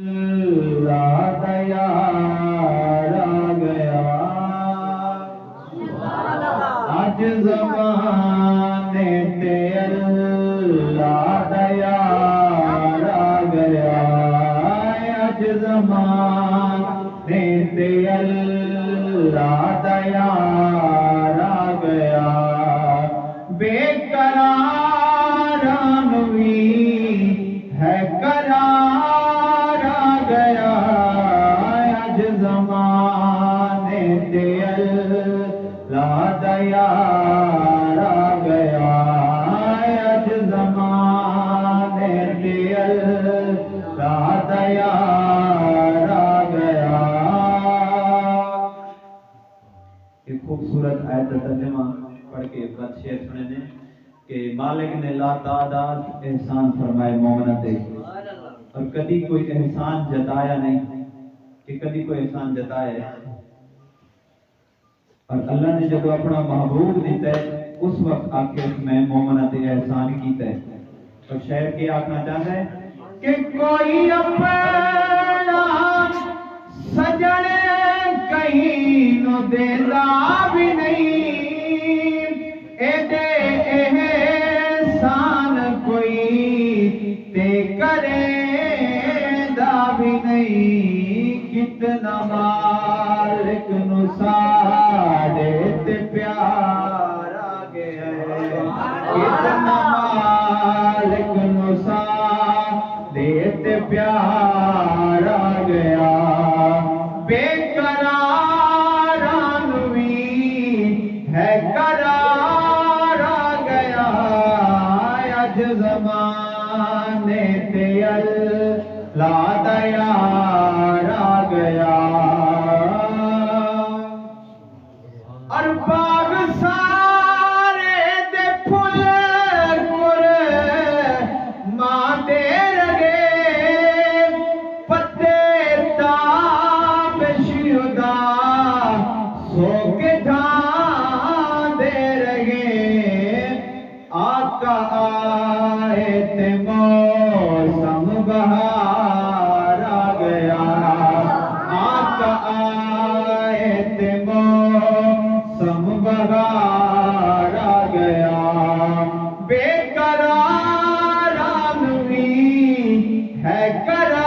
अल्लाह तैयार आ गया, आज ज़माने ते अल्लाह तैयार आ गया, आज ज़माने ते अल्लाह तैयार आ गया, बेकरारान भी है करार आ गया, आज ज़माने ते अल्लाह तैयार आ गया, आज ज़माने ते अल्लाह तैयार आ गया। एक खूबसूरत आयत का तर्जुमा पढ़ के बाद शेर सुने ने कि मालिक ने लातादाद एहसान फरमाए मोमिना पे, और कभी कोई एहसान जताया नहीं कि कभी कोई एहसान जताया है। और अल्लाह ने जब अपना महबूब दिता है उस वक्त आके मैं मोमिना पे एहसान कीता है। और शायर के आखना चाहता है कि कोई अपना सजन कहीं नो देता भी नहीं, एदे एहसान कोई ते करेंदा भी नहीं, कितना मालिक नु साडे ते प्यार आ गया है, कितना मालिक नु साडे ते प्यार आ गया, बेकरारान भी है करार आ गया, आज ज़माने ते अल्लाह तैयार आ गया। और बाग सारे दे फुल मां दे लगे, पत्ते ताबशुदा सो के दे रहे, आका आए ते मौसम बहार आ गया, आका आए ते मौसम बहार आ गया, बेकरारान भी है करार